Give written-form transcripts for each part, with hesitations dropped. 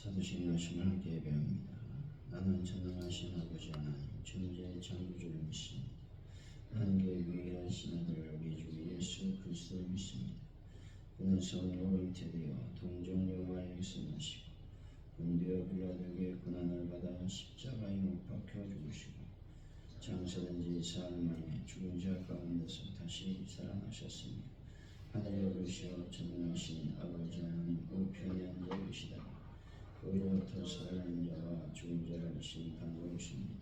사도신 말씀을 함께 배웁니다. 나는 전능하신 아버지 하나님 천지의 창조주를 믿습니다. 하나님의 유일하신 아들 우리 주 예수 그리스도를 믿습니다. 그는 성령으로 잉태되어 동정여호와의 역사하시고 본디오 빌라도에게 고난을 받아 십자가에 못 박혀 죽으시고 장사된 지 사흘 만에 죽은 자 가운데서 다시 살아나셨습니다. 하늘에 오르시어 전능하신 아버지 하나님 우편에 앉아 계시다. 그로부터 살아난 자와 죽은 자를 심판하고 있습니다.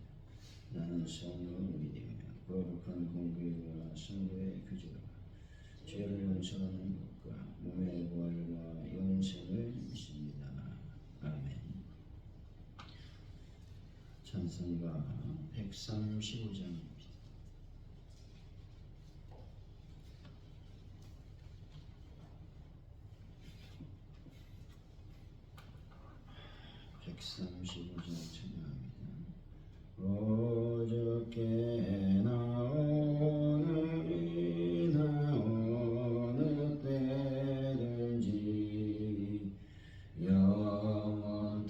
나는 성령을 믿으며 거룩한 공교회와 성도의 교제와 죄를 용서하는 것과 몸의 부활과 영생을 믿습니다. 아멘. 찬송가 135장입니다. 135장 찬양합니다. 어저께나 오늘이나 어느 때든지 영원토록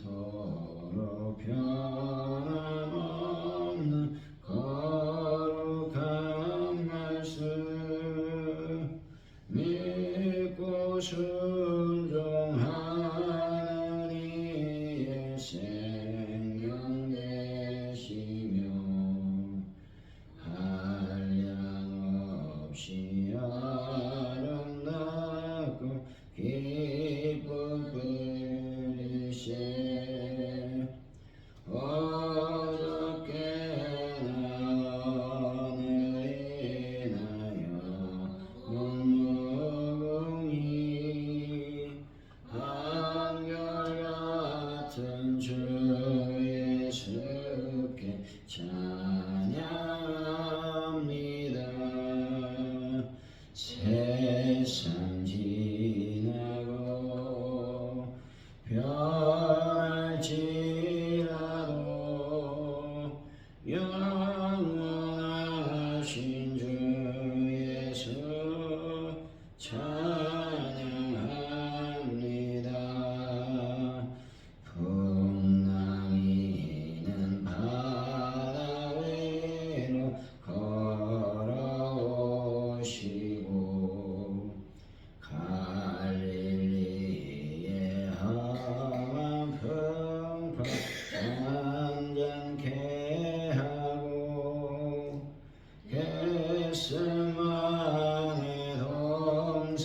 변함없는 거룩한 말씀 믿고 순종하는 이의 생명 되시며 한량없이 아름답고 기쁜 분이세 어저께나 오늘이나 영원무궁히 한결같은 주 예수께 찬양합니다. 세상 지나고 변할지라도 영원하신 주 예수 찬양합니다. 풍랑이는 바다 위로 걸어오시고 갈릴리의 험한 풍파 잔잔케 하고 겟세마네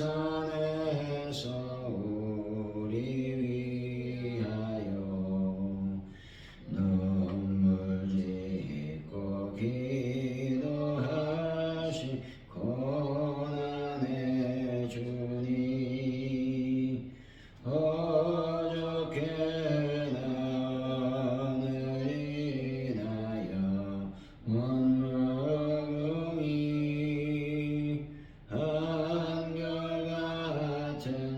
동산에서 우리 위하여 눈물 짓고 기도하신 고난의 주님 어저께나 오늘이나 영원무궁히 한결같은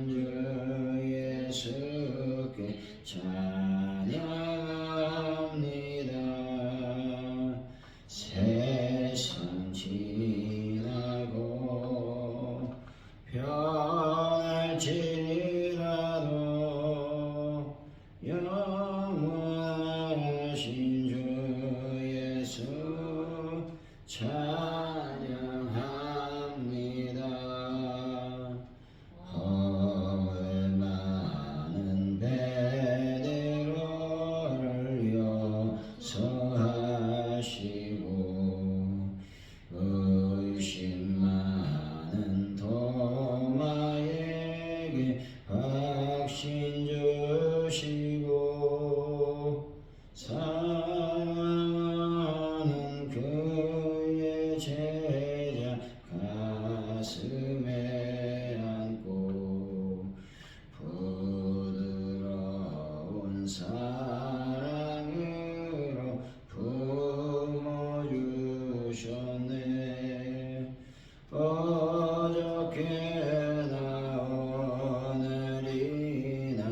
주 예수께 찬양합니다. 세상 지나고 변할지라도 영원하신 주 예수 찬양합니다. 허물 많은 베드로를 용서하시고 의심 많은 도마에게 확신 주시고 사랑하는 그의 제자 가슴에 안고 부드러운 사랑으로 품어주셨네. 어저께나 오늘이나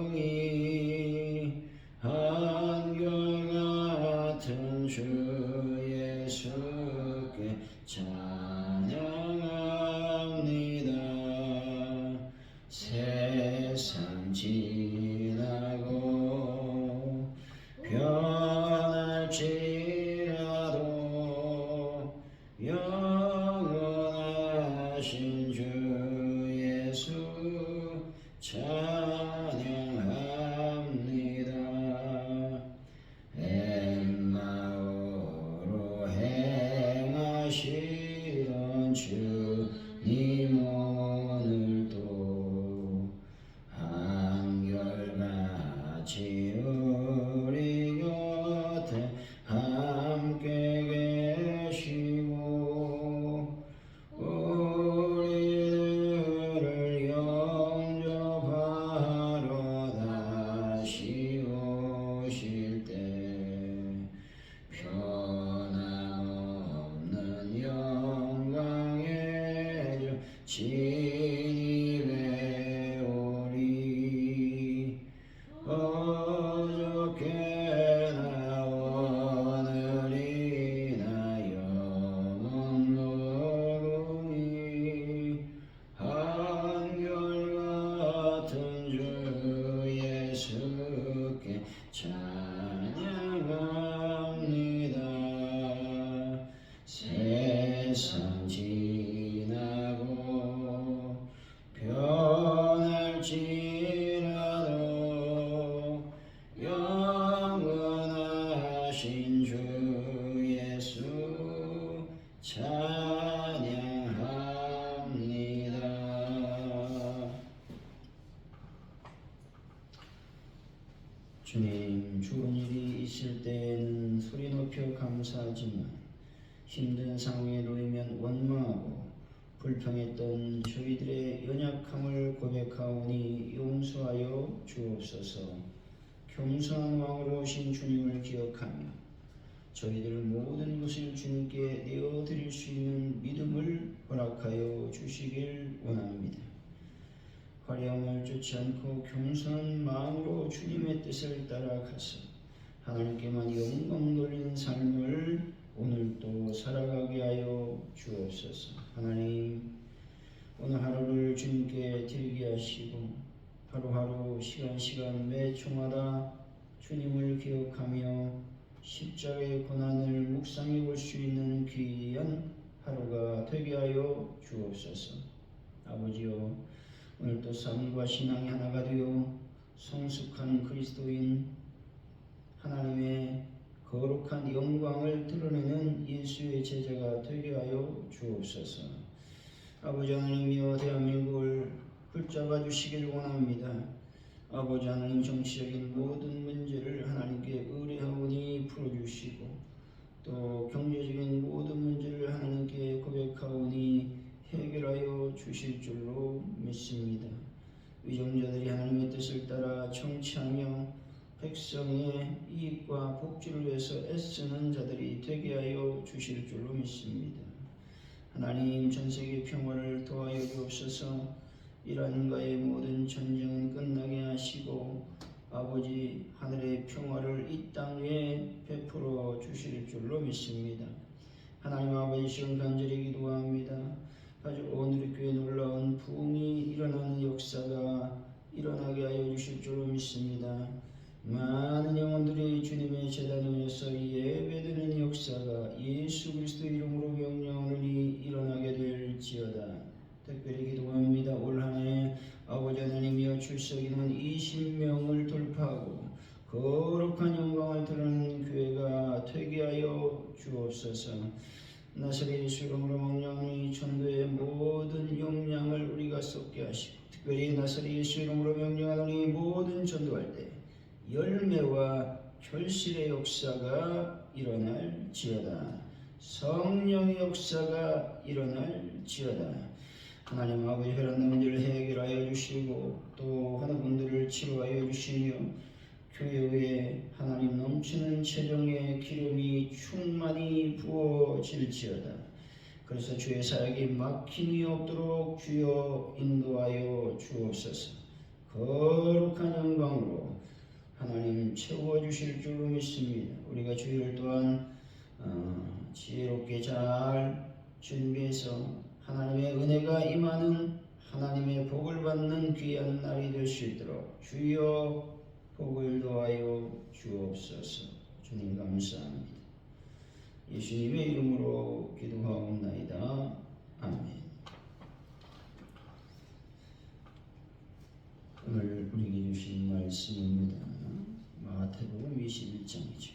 영원무궁히 한결같은 주 예수께 찬양합니다. 세상 주 예수 찬양합니다. 엠마오로 행하시던 주님 오늘도 한결같이 우리 곁에 함께 계시고 우리들을 영접하러 다시 오실 때 변함없는 영광의 진입에 오리. 어저께나 오늘이나 영원 모르니 한결같은 주 예수께 찬양합니다. 세상 지나고 변할지라도 영원하신 주 예수 찬양합니다. 주님, 좋은 일이 있을 때에는 소리 높여 감사하지만 힘든 상황에 놓이면 원망하고 불평했던 저희들의 연약함을 고백하오니 용서하여 주옵소서. 겸손한 왕으로 오신 주님을 기억하며 저희들 모든 것을 주님께 내어드릴 수 있는 믿음을 허락하여 주시길 원합니다. 화려함을 쫓지 않고 겸손한 마음으로 주님의 뜻을 따라가서 하나님께만 영광 돌리는 삶을 오늘도 살아가게 하여 주옵소서. 하나님, 오늘 하루를 주님께 드리게 하시고 하루하루 시간 매 초마다 주님을 기억하며 십자가의 고난을 묵상해 볼 수 있는 귀한 하루가 되게 하여 주옵소서. 아버지여, 오늘도 삶과 신앙이 하나가 되어 성숙한 그리스도인 하나님의 거룩한 영광을 드러내는 예수의 제자가 되게 하여 주옵소서. 아버지 하나님이여, 대한민국을 붙잡아 주시길 원합니다. 아버지 하나님, 정치적인 모든 문제를 하나님께 의뢰하오니 풀어주시고 또 경제적인 모든 문제를 하나님께 고백하오니 해결하여 주실 줄로 믿습니다. 위정자들이 하나님의 뜻을 따라 청취하며 백성의 이익과 복지를 위해서 애쓰는 자들이 되게 하여 주실 줄로 믿습니다. 하나님, 전세계 평화를 도와여 주옵소서. 이란과의 모든 전쟁은 끝나게 하시고 아버지 하늘의 평화를 이 땅에 베풀어 주실 줄로 믿습니다. 하나님 아버지, 지금 간절히 기도합니다. 아주 오늘 교회 놀라운 부흥이 일어나는 역사가 일어나게 하여 주실 줄로 믿습니다. 많은 영혼들이 주님의 제단 위에서 예배드리는 역사가 예수 그리스도 이름으로 명령하노니 일어나게 될지어다. 특별히 기도합니다. 올 한해 아버지 하나님이여, 출석인원 20명을 돌파하고 거룩한 영광을 드러내는 교회가 되게 하여 주옵소서. 나사렛 예수 이름으로 명령하노니 전도의 모든 역량을 우리가 쏟게 하시고 특별히 나사렛 예수 이름으로 명령하노니 모든 전도할 때 열매와 결실의 역사가 일어날지어다. 성령의 역사가 일어날지어다. 하나님 아버지, 혈안 문제를 해결하여 주시고 또 하는 분들을 치료하여 주시며 교회에 하나님 넘치는 재정의 기름이 충만히 부어질지어다. 그래서 주의 사역이 막힘이 없도록 주여 인도하여 주옵소서. 거룩한 영광으로 하나님 채워주실 줄로 믿습니다. 우리가 주일 또한 지혜롭게 잘 준비해서 하나님의 은혜가 임하는 하나님의 복을 받는 귀한 날이 될 수 있도록 주여 복을 더하여 주옵소서. 주님 감사합니다. 예수님의 이름으로 기도하옵나이다. 아멘. 오늘 우리에게 주신 말씀입니다. 마태복음 21장이죠.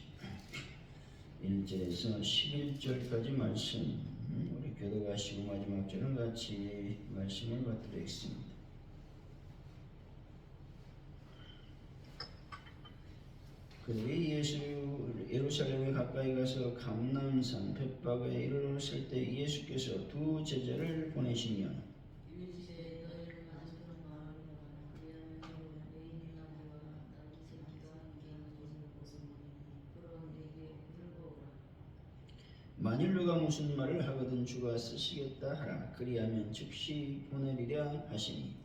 1절에서 11절까지 말씀, 우리 교도가시고 마지막 절은 같이 말씀을 받들겠습니다. 그들이 예수 예루살렘에 가까이 가서 감람산 벳바가에 이르렀을 때 예수께서 두 제자를 보내시며 만일 누가 무슨 말을 하거든 주가 쓰시겠다 하라. 그리하면 즉시 보내리라 하시니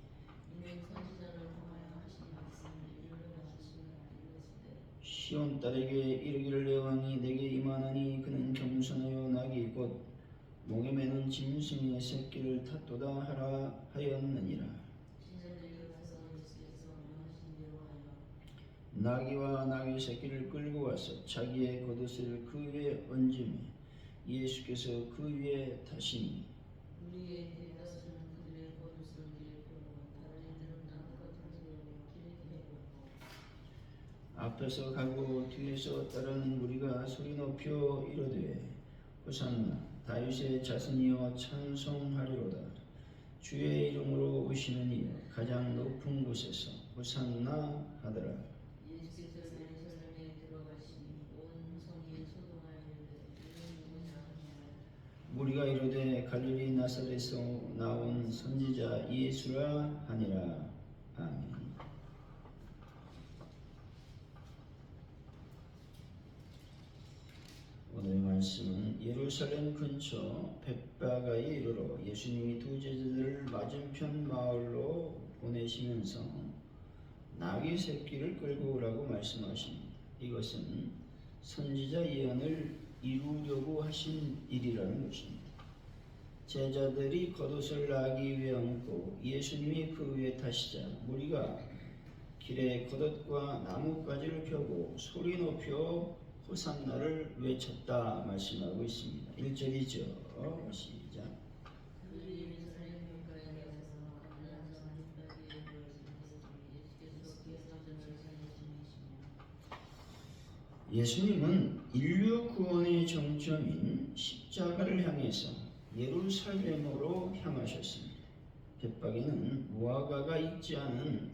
시온 딸에게 이르기를 내 왕이 내게 임하나니 그는 겸손하여 낙이 곧 목에 매는 짐승의 새끼를 탔도다 하라 하였느니라. 나귀와 나귀 새끼를 끌고 와서 자기의 겉옷을 그 위에 얹으며 예수께서 그 위에 타시니 앞에서 가고 뒤에서 따르는 무리가 소리 높여 이르되 호산나 다윗의 자손이여 찬송하리로다. 주의 이름으로 오시는 이여 가장 높은 곳에서 호산나 하더라. 무리가 이르되 갈릴리 나사렛에서 나온 선지자 예수라 하니라. 아멘. 오늘 말씀은 예루살렘 근처 벳바가에 이르러 예수님이 두 제자들을 맞은편 마을로 보내시면서 나귀 새끼를 끌고 오라고 말씀하십니다. 이것은 선지자 예언을 이루려고 하신 일이라는 것입니다. 제자들이 겉옷을 나귀 위에 얹고 예수님이 그 위에 타시자 무리가 길에 겉옷과 나뭇가지를 펴고 소리 높여 호산나를 외쳤다 말씀하고 있습니다. 1절이죠. 시작. 예수님은 인류 구원의 정점인 십자가를 향해서 예루살렘으로 향하셨습니다. 벳바게는 무화과가 있지 않은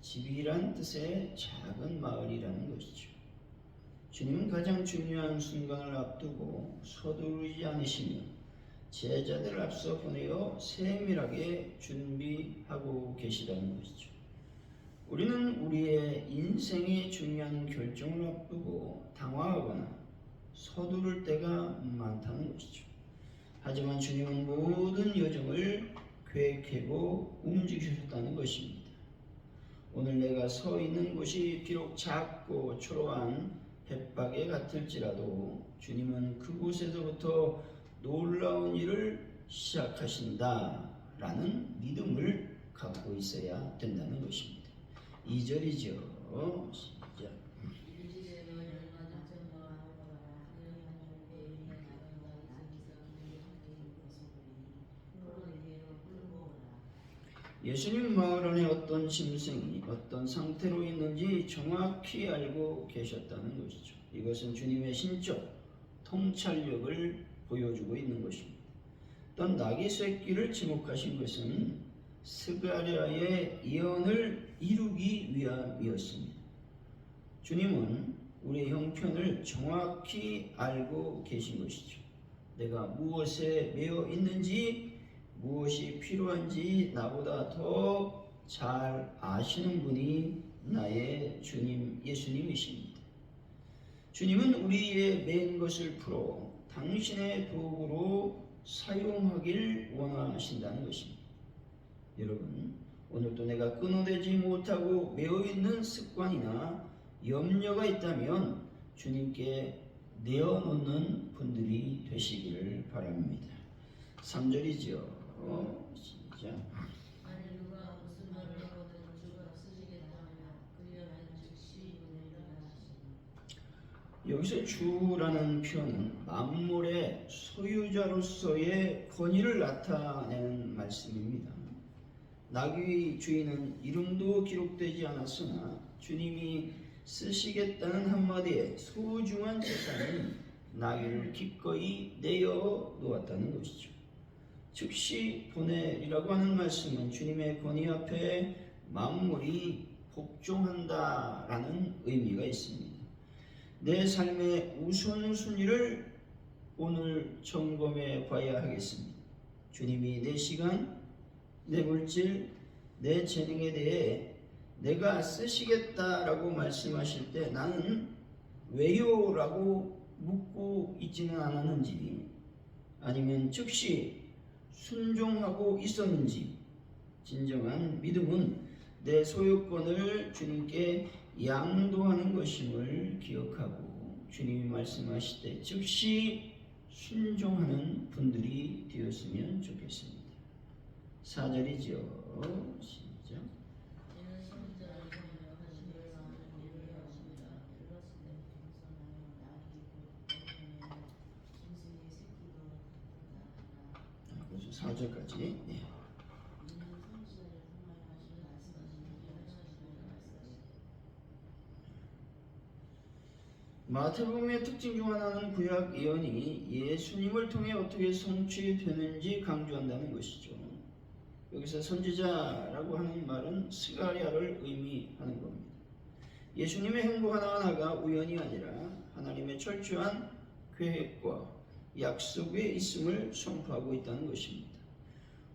집이란 뜻의 작은 마을이라는 것이죠. 주님은 가장 중요한 순간을 앞두고 서두르지 않으시며 제자들을 앞서 보내어 세밀하게 준비하고 계시다는 것이죠. 우리는 우리의 인생의 중요한 결정을 앞두고 당황하거나 서두를 때가 많다는 것이죠. 하지만 주님은 모든 여정을 계획하고 움직이셨다는 것입니다. 오늘 내가 서 있는 곳이 비록 작고 초라한 벳바게 같을지라도 주님은 그곳에서부터 놀라운 일을 시작하신다라는 믿음을 갖고 있어야 된다는 것입니다. 2절이죠. 시작. 예수님 마을 안에 어떤 짐승이 어떤 상태로 있는지 정확히 알고 계셨다는 것이죠. 이것은 주님의 신적 통찰력을 보여주고 있는 것입니다. 또 나귀 새끼를 지목하신 것은 스가랴의 예언을 이루기 위함이었습니다. 주님은 우리의 형편을 정확히 알고 계신 것이죠. 내가 무엇에 매여 있는지 무엇이 필요한지 나보다 더 잘 아시는 분이 나의 주님 예수님이십니다. 주님은 우리의 맨 것을 풀어 당신의 도구로 사용하길 원하신다는 것입니다. 여러분, 오늘도 내가 끊어내지 못하고 매어있는 습관이나 염려가 있다면 주님께 내어놓는 분들이 되시기를 바랍니다. 3절이죠. 시작. 여기서 주라는 표현은 만물의 소유자로서의 권위를 나타내는 말씀입니다. 나귀 주인은 이름도 기록되지 않았으나 주님이 쓰시겠다는 한마디에 소중한 재산인 나귀를 기꺼이 내어 놓았다는 것이죠. 즉시 보내리라고 하는 말씀은 주님의 권위 앞에 만물이 복종한다라는 의미가 있습니다. 내 삶의 우선순위를 오늘 점검해 봐야 하겠습니다. 주님이 내 시간, 내 물질, 내 재능에 대해 내가 쓰시겠다라고 말씀하실 때 나는 왜요? 라고 묻고 있지는 않았는지, 아니면 즉시 순종하고 있었는지. 진정한 믿음은 내 소유권을 주님께 양도하는 것임을 기억하고 주님이 말씀하실 때 즉시 순종하는 분들이 되었으면 좋겠습니다. 4절이죠. 시작. 그래서 4절까지. 네. 마태복음의 특징 중 하나는 구약 예언이 예수님을 통해 어떻게 성취되는지 강조한다는 것이죠. 여기서 선지자라고 하는 말은 스가랴를 의미하는 겁니다. 예수님의 행보 하나하나가 우연이 아니라 하나님의 철저한 계획과 약속에 있음을 선포하고 있다는 것입니다.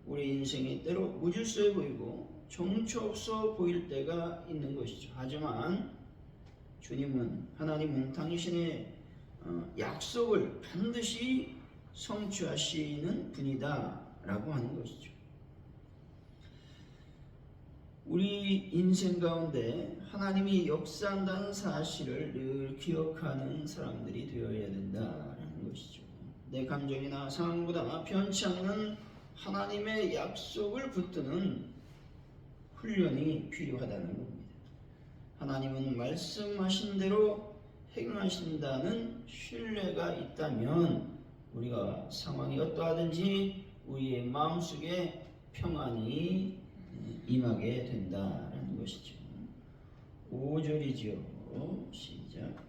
우리 인생이 때로 무질서해 보이고 정처 없어 보일 때가 있는 것이죠. 하지만 하나님은 당신의 약속을 반드시 성취하시는 분이다 라고 하는 것이죠. 우리 인생 가운데 하나님이 역사한다는 사실을 늘 기억하는 사람들이 되어야 된다라는 것이죠. 내 감정이나 상황보다 변치 않는 하나님의 약속을 붙드는 훈련이 필요하다는 겁니다. 하나님은 말씀하신 대로 행하신다는 신뢰가 있다면 우리가 상황이 어떠하든지 우리의 마음속에 평안이 임하게 된다라는 것이죠. 5절이죠. 시작.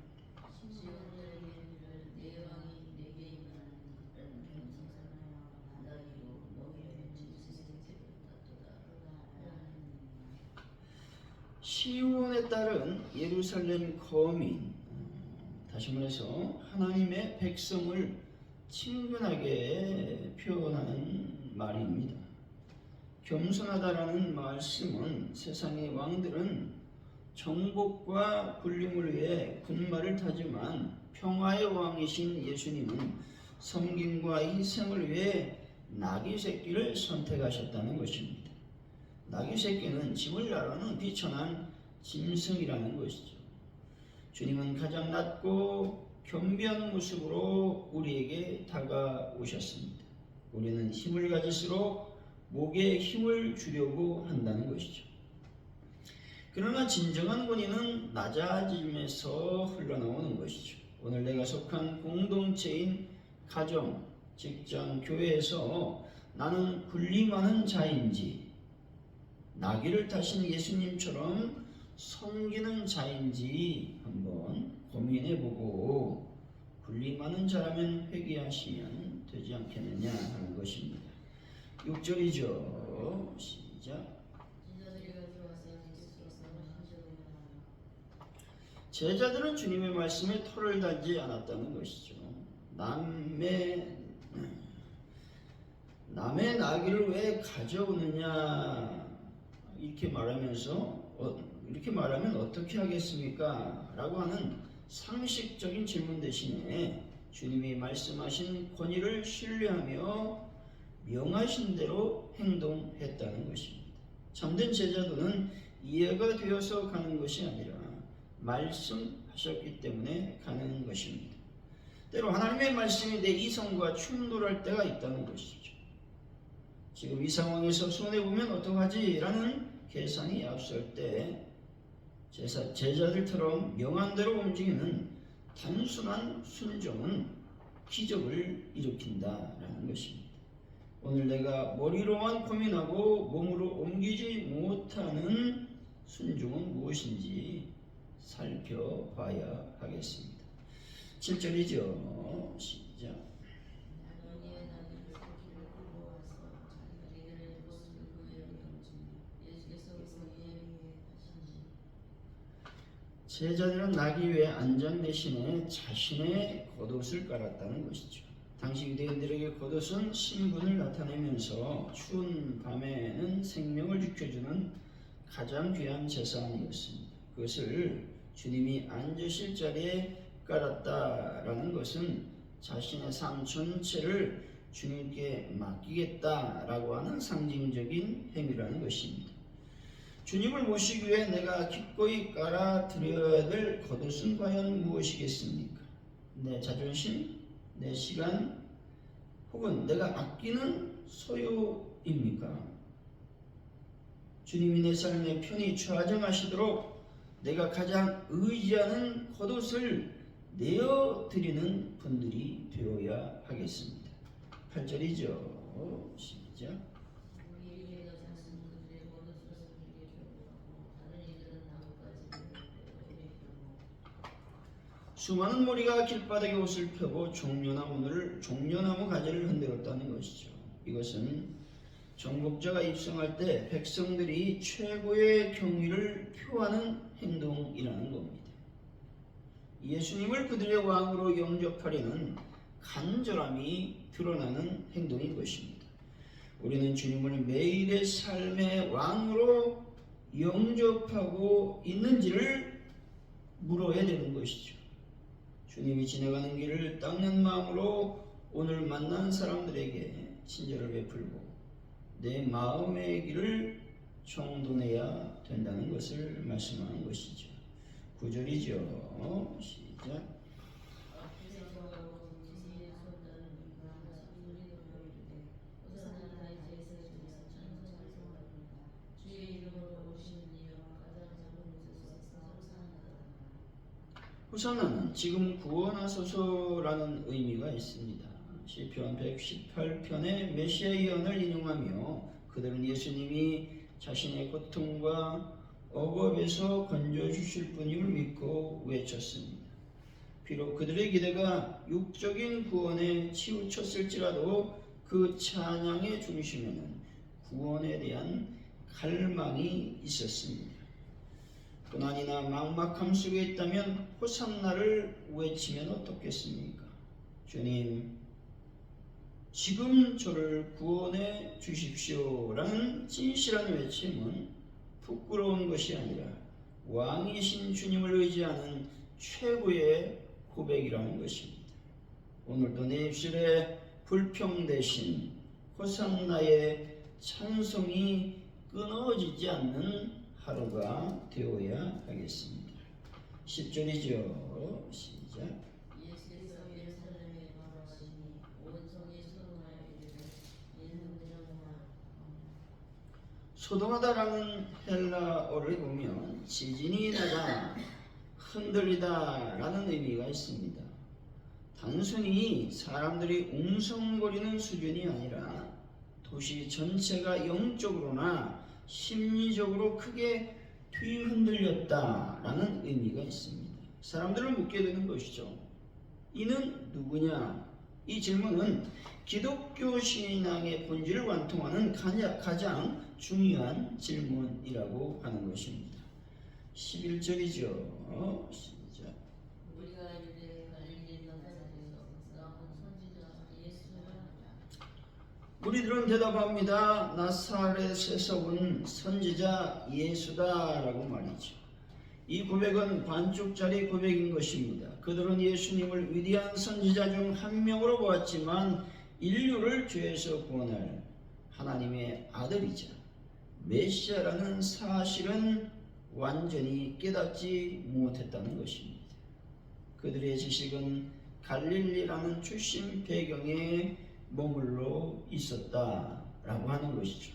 시온에 따른 예루살렘 거민, 다시 말해서 하나님의 백성을 친근하게 표현하는 말입니다. 겸손하다라는 말씀은 세상의 왕들은 정복과 군림을 위해 군마를 타지만 평화의 왕이신 예수님은 섬김과 희생을 위해 나귀 새끼를 선택하셨다는 것입니다. 나귀 새끼는 짐을 나르는 비천한 짐승이라는 것이죠. 주님은 가장 낮고 겸비한 모습으로 우리에게 다가오셨습니다. 우리는 힘을 가질수록 목에 힘을 주려고 한다는 것이죠. 그러나 진정한 권위는 낮아짐에서 흘러나오는 것이죠. 오늘 내가 속한 공동체인 가정, 직장, 교회에서 나는 군림하는 자인지 나귀를 타신 예수님처럼 섬기는 자인지 한번 고민해보고 군림하는 자라면 회개하시면 되지 않겠느냐 하는 것입니다. 6절이죠. 시작. 제자들은 주님의 말씀에 털을 달지 않았다는 것이죠. 남의 나귀를 왜 가져오느냐 이렇게 말하면 어떻게 하겠습니까? 라고 하는 상식적인 질문 대신에 주님이 말씀하신 권위를 신뢰하며 명하신 대로 행동했다는 것입니다. 참된 제자도는 이해가 되어서 가는 것이 아니라 말씀하셨기 때문에 가는 것입니다. 때로 하나님의 말씀이 내 이성과 충돌할 때가 있다는 것이죠. 지금 이 상황에서 손해보면 어떡하지? 라는 계산이 앞설 때 제자들처럼 명한대로 움직이는 단순한 순종은 기적을 일으킨다라는 것입니다. 오늘 내가 머리로만 고민하고 몸으로 옮기지 못하는 순종은 무엇인지 살펴봐야 하겠습니다. 7절이죠. 시작. 제자들은 나귀 위에 안장 대신에 자신의 겉옷을 깔았다는 것이죠. 당시 유대인들에게 겉옷은 신분을 나타내면서 추운 밤에는 생명을 지켜주는 가장 귀한 재산이었습니다. 그것을 주님이 앉으실 자리에 깔았다라는 것은 자신의 삶 전체를 주님께 맡기겠다라고 하는 상징적인 행위라는 것입니다. 주님을 모시기 위해 내가 기꺼이 깔아드려야 될 겉옷은 과연 무엇이겠습니까? 내 자존심, 내 시간, 혹은 내가 아끼는 소유입니까? 주님이 내 삶에 편히 좌정하시도록 내가 가장 의지하는 겉옷을 내어드리는 분들이 되어야 하겠습니다. 8절이죠. 시작. 수많은 무리가 길바닥에 옷을 펴고 종려나무 가지를 흔들었다는 것이죠. 이것은 정복자가 입성할 때 백성들이 최고의 경의를 표하는 행동이라는 겁니다. 예수님을 그들의 왕으로 영접하려는 간절함이 드러나는 행동인 것입니다. 우리는 주님을 매일의 삶의 왕으로 영접하고 있는지를 물어야 되는 것이죠. 주님이 지나가는 길을 닦는 마음으로 오늘 만난 사람들에게 친절을 베풀고 내 마음의 길을 정돈해야 된다는 것을 말씀하는 것이죠. 9절이죠. 시작. 호산나는 지금 구원하소서라는 의미가 있습니다. 시편 118편의 메시아 예언을 인용하며 그들은 예수님이 자신의 고통과 억압에서 건져주실 분임을 믿고 외쳤습니다. 비록 그들의 기대가 육적인 구원에 치우쳤을지라도 그 찬양의 중심에는 구원에 대한 갈망이 있었습니다. 고난이나 막막함 속에 있다면 호산나를 외치면 어떻겠습니까? 주님, 지금 저를 구원해 주십시오라는 진실한 외침은 부끄러운 것이 아니라 왕이신 주님을 의지하는 최고의 고백이라는 것입니다. 오늘도 내 입술에 불평 대신 호산나의 찬송이 끊어지지 않는 하루가 되어야 하겠습니다. 10절이죠. 시작. 예수께서 예루살렘에 걸어가시니 온 성이 소동하여 이르되 이는 무정하나. 소동하다라는 헬라어를 보면 지진이 나다, 흔들리다 라는 의미가 있습니다. 단순히 사람들이 웅성거리는 수준이 아니라 도시 전체가 영적으로나 심리적으로 크게 뒤흔들렸다라는 의미가 있습니다. 사람들을 묻게 되는 것이죠. 이는 누구냐? 이 질문은 기독교 신앙의 본질을 관통하는 가장 중요한 질문이라고 하는 것입니다. 11절이죠. 시작. 우리가 유대 갈릴리 나사렛에서 나온 선지자 예수를 하라. 무리들은 대답합니다. 나사렛에서 온 선지자 예수다라고 말이죠. 이 고백은 반쪽짜리 고백인 것입니다. 그들은 예수님을 위대한 선지자 중 한 명으로 보았지만 인류를 죄에서 구원할 하나님의 아들이자 메시아라는 사실은 완전히 깨닫지 못했다는 것입니다. 그들의 지식은 갈릴리라는 출신 배경에 머물러 있었다라고 하는 것이죠.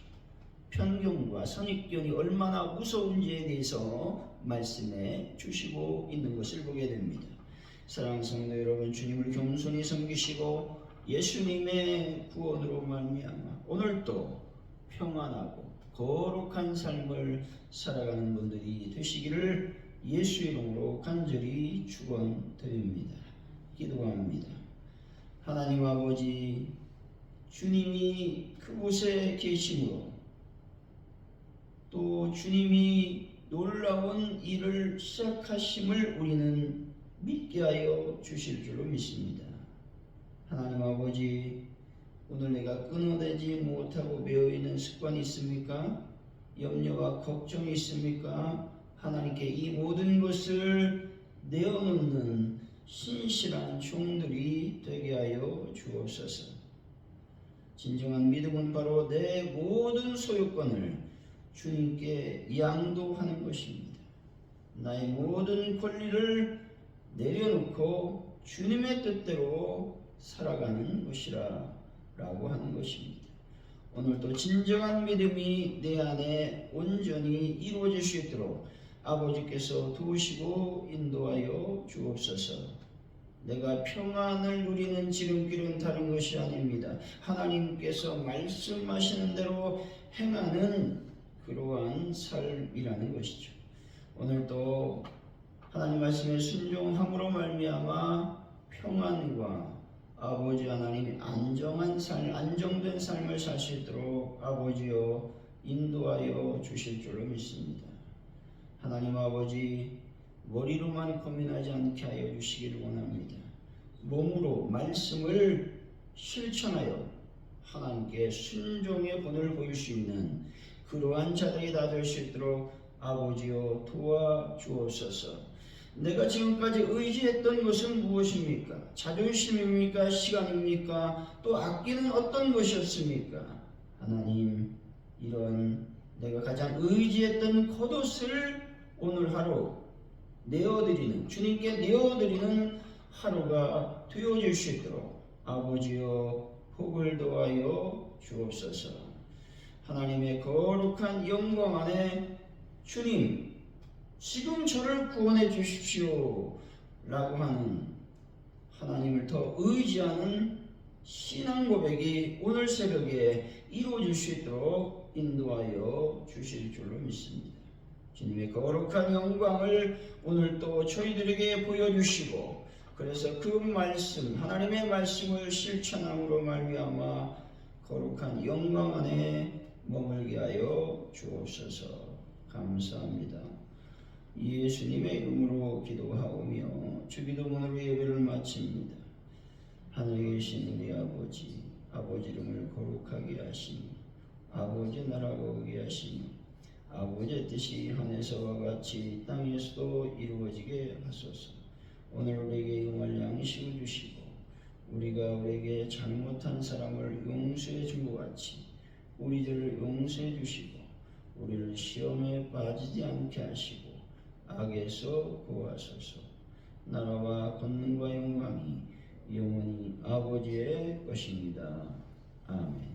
편견과 선입견이 얼마나 무서운지에 대해서 말씀해 주시고 있는 것을 보게 됩니다. 사랑하는 성도 여러분, 주님을 겸손히 섬기시고 예수님의 구원으로 말미암아 오늘도 평안하고 거룩한 삶을 살아가는 분들이 되시기를 예수 이름으로 간절히 축원드립니다. 기도합니다. 하나님 아버지, 주님이 그곳에 계심으로 또 주님이 놀라운 일을 시작하심을 우리는 믿게 하여 주실 줄로 믿습니다. 하나님 아버지, 오늘 내가 끊어내지 못하고 매여있는 습관이 있습니까? 염려와 걱정이 있습니까? 하나님께 이 모든 것을 내어놓는 신실한 종들이 되게 하여 주옵소서. 진정한 믿음은 바로 내 모든 소유권을 주님께 양도하는 것입니다. 나의 모든 권리를 내려놓고 주님의 뜻대로 살아가는 것이라 라고 하는 것입니다. 오늘도 진정한 믿음이 내 안에 온전히 이루어질 수 있도록 아버지께서 도우시고 인도하여 주옵소서. 내가 평안을 누리는 지름길은 다른 것이 아닙니다. 하나님께서 말씀하시는 대로 행하는 그러한 삶이라는 것이죠. 오늘도 하나님 말씀에 순종함으로 말미암아 평안과 아버지 하나님이 안정된 삶을 살 수 있도록 아버지여 인도하여 주실 줄로 믿습니다. 하나님 아버지, 머리로만 고민하지 않게 하여 주시기를 원합니다. 몸으로 말씀을 실천하여 하나님께 순종의 본을 보일 수 있는 그러한 자들이 다 될 수 있도록 아버지여 도와주옵소서. 내가 지금까지 의지했던 것은 무엇입니까? 자존심입니까? 시간입니까? 또 아끼는 어떤 것이었습니까? 하나님, 이런 내가 가장 의지했던 겉옷을 오늘 하루 내어드리는, 주님께 내어드리는 하루가 되어질 수 있도록 아버지여 복을 더하여 주옵소서. 하나님의 거룩한 영광 안에 주님, 지금 저를 구원해 주십시오 라고 하는 하나님을 더 의지하는 신앙 고백이 오늘 새벽에 이루어질 수 있도록 인도하여 주실 줄로 믿습니다. 주님의 거룩한 영광을 오늘 또 저희들에게 보여주시고, 그래서 그 말씀, 하나님의 말씀을 실천함으로 말미암아 거룩한 영광 안에 머물게 하여 주옵소서. 감사합니다. 예수님의 이름으로 기도하오며 주기도문으로 예배를 마칩니다. 하늘에 계신 우리 아버지, 아버지 이름을 거룩하게 하시며 아버지 나라가 오게 하시며 아버지의 뜻이 하늘에서와 같이 땅에서도 이루어지게 하소서. 오늘 우리에게 용할 양식을 주시고 우리가 우리에게 잘못한 사람을 용서해 준 것 같이 우리들을 용서해 주시고 우리를 시험에 빠지지 않게 하시고 악에서 구하소서. 나라와 권능과 영광이 영원히 아버지의 것입니다. 아멘.